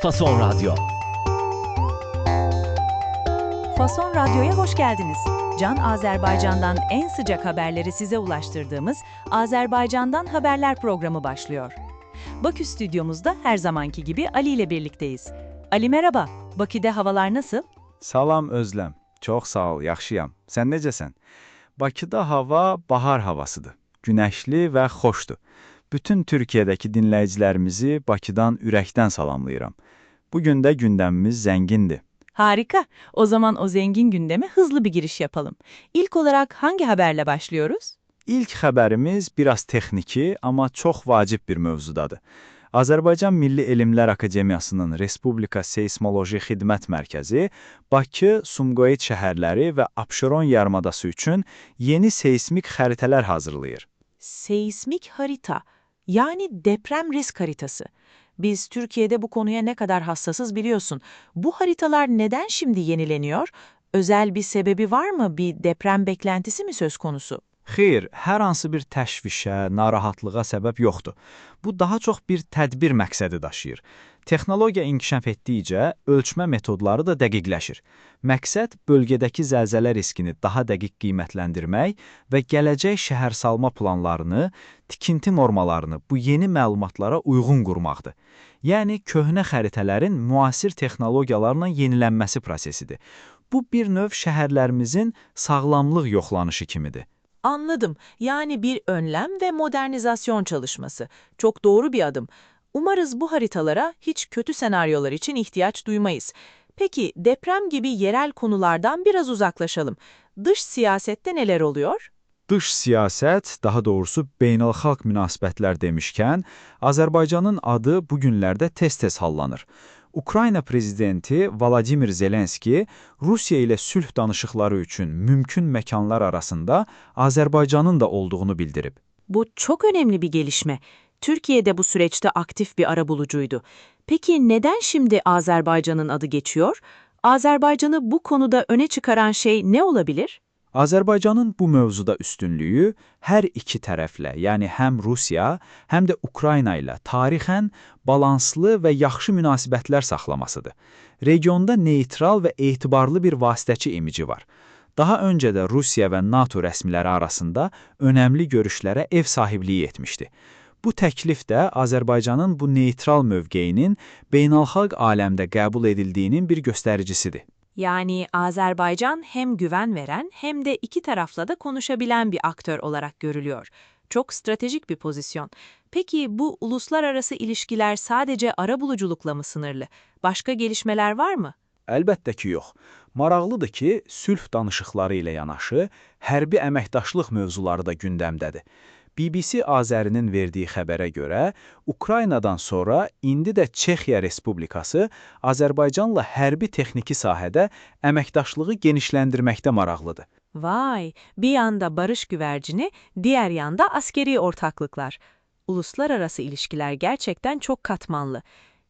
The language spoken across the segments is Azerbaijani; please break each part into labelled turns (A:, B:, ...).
A: Fason Radyo.
B: Fason Radyo'ya hoş geldiniz. Can Azerbaycan'dan en sıcak haberleri size ulaştırdığımız Azerbaycan'dan Haberler programı başlıyor. Bakü stüdyomuzda her zamanki gibi Ali ile birlikteyiz. Ali merhaba, Bakü'de havalar nasıl?
C: Salam Özlem. Çox sağ ol, yaxşıyam. Sən necəsən? Bakıda hava bahar havasıdır. Günəşli və xoşdur. Bütün Türkiyədəki dinləyicilərimizi Bakıdan ürəkdən salamlayıram. Bugün də gündəmimiz zəngindir.
B: Harika, o zaman o zengin gündeme hızlı bir giriş yapalım. İlk olarak hangi haberle başlıyoruz?
C: İlk xəbərimiz biraz texniki, amma çox vacib bir mövzudadır. Azərbaycan Milli Elmlər Akademiyasının Respublika Seysmoloji Xidmət Mərkəzi Bakı, Sumqayıt şəhərləri və Abşeron yarımadası üçün yeni seysmik xəritələr hazırlayır.
B: Seismik harita, yani deprem risk haritası. Biz Türkiye'de bu konuya ne kadar hassasız biliyorsun. Bu haritalar neden şimdi yenileniyor? Özel bir sebebi var mı? Bir deprem beklentisi mi söz konusu?
C: Xeyr, hər hansı bir təşvişə, narahatlığa səbəb yoxdur. Bu daha çox bir tədbir məqsədi daşıyır. Texnologiya inkişaf etdikcə ölçmə metodları da dəqiqləşir. Məqsəd bölgədəki zəlzələ riskini daha dəqiq qiymətləndirmək və gələcək şəhərsalma planlarını, tikinti normalarını bu yeni məlumatlara uyğun qurmaqdır. Yəni, köhnə xəritələrin müasir texnologiyalarla yenilənməsi prosesidir. Bu bir növ şəhərlərimizin sağlamlıq yoxlanışı kimidir.
B: Anladım. Yani bir önlem ve modernizasyon çalışması. Çok doğru bir adım. Umarız bu haritalara hiç kötü senaryolar için ihtiyaç duymayız. Peki deprem gibi yerel konulardan biraz uzaklaşalım. Dış siyasette neler oluyor?
C: Dış siyasət, daha doğrusu beynəlxalq münasibətlər demişkən, Azərbaycanın adı bu günlərdə tez-tez hallanır. Ukrayna prezidenti Vladimir Zelenski Rusiya ilə sülh danışıqları üçün mümkün məkanlar arasında Azərbaycanın da olduğunu bildirib.
B: Bu çok önemli bir gelişme. Türkiye de bu süreçte aktif bir arabulucuydu. Peki neden şimdi Azerbaycan'ın adı geçiyor? Azerbaycan'ı bu konuda öne çıkaran şey ne olabilir?
C: Azərbaycanın bu mövzuda üstünlüyü hər iki tərəflə, yəni həm Rusiya, həm də Ukrayna ilə tarixən balanslı və yaxşı münasibətlər saxlamasıdır. Regionda neytral və etibarlı bir vasitəçi imici var. Daha öncə də Rusiya və NATO rəsmiləri arasında önəmli görüşlərə ev sahibliyi etmişdi. Bu təklif də Azərbaycanın bu neytral mövqeyinin beynəlxalq aləmdə qəbul edildiyinin bir göstəricisidir.
B: Yani Azerbaycan hem güven veren hem de iki tarafla da konuşabilen bir aktör olarak görülüyor. Çok stratejik bir pozisyon. Peki bu uluslararası ilişkiler sadece arabuluculukla mı sınırlı? Başka gelişmeler var mı?
C: Əlbəttə ki, yox. Maraqlıdır ki, sülh danışıqları ilə yanaşı, hərbi əməkdaşlıq mövzuları da gündəmdədir. BBC Azərinin verdiyi xəbərə görə, Ukraynadan sonra indi də Çexiya Respublikası Azərbaycanla hərbi texniki sahədə əməkdaşlığı genişləndirməkdə maraqlıdır.
B: Vay, bir yanda barış güvercini, diğer yanda askeri ortaklıklar. Uluslararası ilişkiler gerçekten çok katmanlı.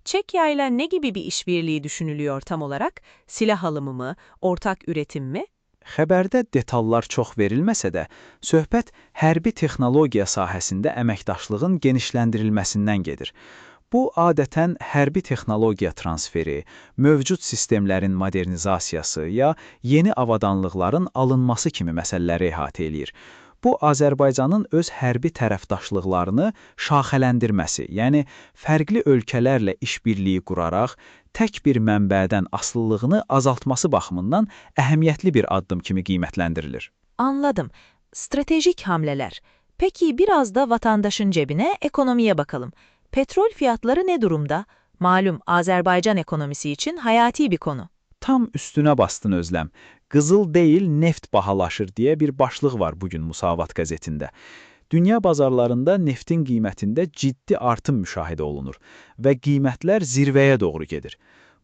B: Çekya ile ne gibi bir işbirliği düşünülüyor tam olarak? Silah alımı mı, ortak üretim mi?
C: Xəbərdə detallar çox verilməsə də, söhbət hərbi texnologiya sahəsində əməkdaşlığın genişləndirilməsindən gedir. Bu, adətən hərbi texnologiya transferi, mövcud sistemlərin modernizasiyası ya yeni avadanlıqların alınması kimi məsələləri əhatə eləyir. Bu, Azərbaycanın öz hərbi tərəfdaşlıqlarını şaxələndirməsi, yəni fərqli ölkələrlə işbirliyi quraraq, tək bir mənbədən asılılığını azaltması baxımından əhəmiyyətli bir addım kimi qiymətləndirilir.
B: Anladım. Stratejik hamleler. Peki biraz da vatandaşın cebine, ekonomiye bakalım. Petrol fiyatları ne durumda? Malum Azerbaycan ekonomisi için hayati bir konu.
C: Tam üstünə bastın Özləm. Qızıl deyil, neft bahalaşır deyə bir başlıq var bugün Musavat qəzetində. Dünya bazarlarında neftin qiymətində ciddi artım müşahidə olunur və qiymətlər zirvəyə doğru gedir.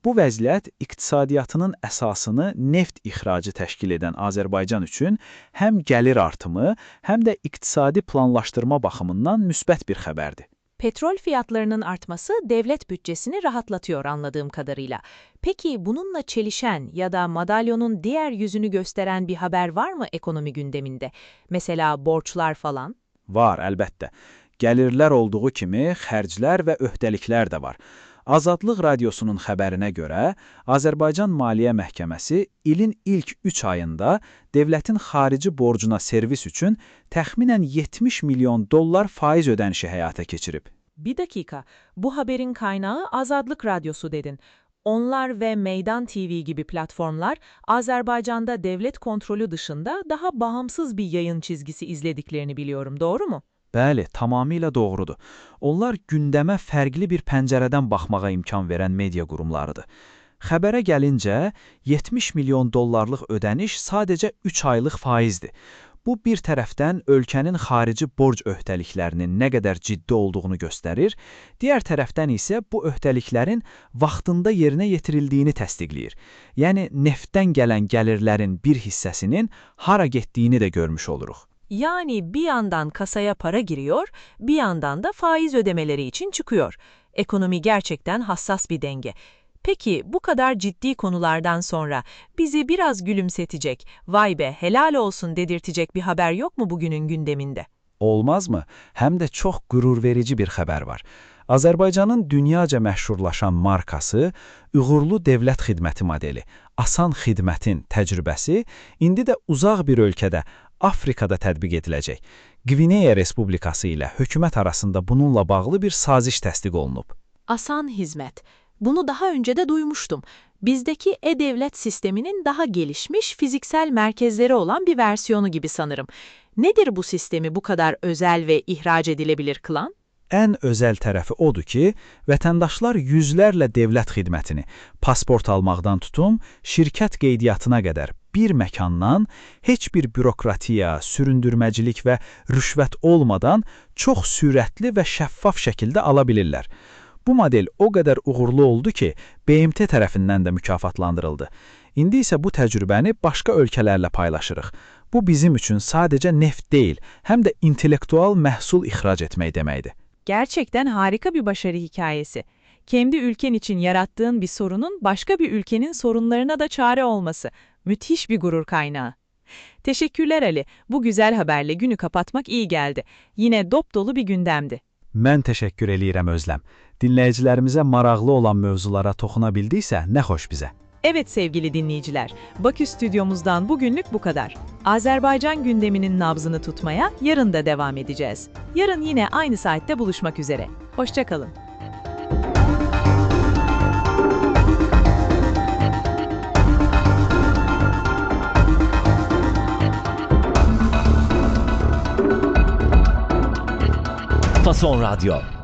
C: Bu vəziyyət iqtisadiyyatının əsasını neft ixracı təşkil edən Azərbaycan üçün həm gəlir artımı, həm də iqtisadi planlaşdırma baxımından müsbət bir xəbərdir.
B: Petrol fiyatlarının artması devlet bütçesini rahatlatıyor anladığım kadarıyla. Peki bununla çelişen ya da madalyonun diğer yüzünü gösteren bir haber var mı ekonomi gündeminde? Mesela borçlar falan?
C: Var, əlbəttə. Gəlirlər olduğu kimi xərclər və öhdəliklər də var. Azadlıq Radiosunun xəbərinə görə, Azərbaycan Maliyyə Məhkəməsi ilin ilk 3 ayında dövlətin xarici borcuna servis üçün təxminən 70 milyon dollar faiz ödənişi həyata keçirib.
B: Bir dakika, bu haberin kaynağı Azadlık Radyosu dedin. Onlar ve Meydan TV gibi platformlar Azerbaycan'da devlet kontrolü dışında daha bağımsız bir yayın çizgisi izlediklerini biliyorum, doğru mu?
C: Bəli, tamamilə doğrudur. Onlar gündəmə fərqli bir pəncərədən baxmağa imkan verən media qurumlarıdır. Xəbərə gəlincə, 70 milyon dollarlıq ödəniş sadəcə 3 aylıq faizdir. Bu, bir tərəfdən ölkənin xarici borc öhdəliklərinin nə qədər ciddi olduğunu göstərir, digər tərəfdən isə bu öhdəliklərin vaxtında yerinə yetirildiyini təsdiqləyir. Yəni, neftdən gələn gəlirlərin bir hissəsinin hara getdiyini də görmüş oluruq.
B: Yani bir yandan kasaya para giriyor, bir yandan da faiz ödemeleri için çıkıyor. Ekonomi gerçekten hassas bir denge. Peki bu kadar ciddi konulardan sonra bizi biraz gülümsetecek, vay be helal olsun dedirtecek bir haber yok mu bugünün gündeminde?
C: Olmaz mı? Həm də çox qürur verici bir xəbər var. Azərbaycanın dünyaca məşhurlaşan markası, uğurlu dövlət xidməti modeli, asan xidmətin təcrübəsi indi də uzaq bir ölkədə, Afrikada tətbiq ediləcək. Qvineya Respublikası ilə hökumət arasında bununla bağlı bir saziş təsdiq olunub.
B: Asan hizmet. Bunu daha önce de duymuştum. Bizdeki e-devlet sisteminin daha gelişmiş fiziksel merkezleri olan bir versiyonu gibi sanırım. Nedir bu sistemi bu kadar özel ve ihraç edilebilir kılan?
C: Ən özəl tərəfi odur ki, vətəndaşlar yüzlərlə dövlət xidmətini, pasport almaqdan tutum, şirkət qeydiyyatına qədər bir məkandan heç bir bürokratiya, süründürməcilik və rüşvət olmadan çox sürətli və şəffaf şəkildə ala bilirlər. Bu model o qədər uğurlu oldu ki, BMT tərəfindən də mükafatlandırıldı. İndi isə bu təcrübəni başqa ölkələrlə paylaşırıq. Bu bizim üçün sadəcə neft deyil, həm də intellektual məhsul ixrac etmək deməkdir.
B: Gerçekten harika bir başarı hikayesi. Kendi ülken için yarattığın bir sorunun başka bir ülkenin sorunlarına da çare olması. Müthiş bir gurur kaynağı. Teşekkürler Ali. Bu güzel haberle günü kapatmak iyi geldi. Yine dop dolu bir gündemdi.
C: Mən təşəkkür eləyirəm Özləm. Dinləyicilərimizə maraqlı olan mövzulara toxuna bildiksə, nə xoş bizə.
B: Evet sevgili dinleyiciler, Bakü stüdyomuzdan bugünlük bu kadar. Azerbaycan gündeminin nabzını tutmaya yarın da devam edeceğiz. Yarın yine aynı saatte buluşmak üzere. Hoşça kalın.
A: Fason Radyo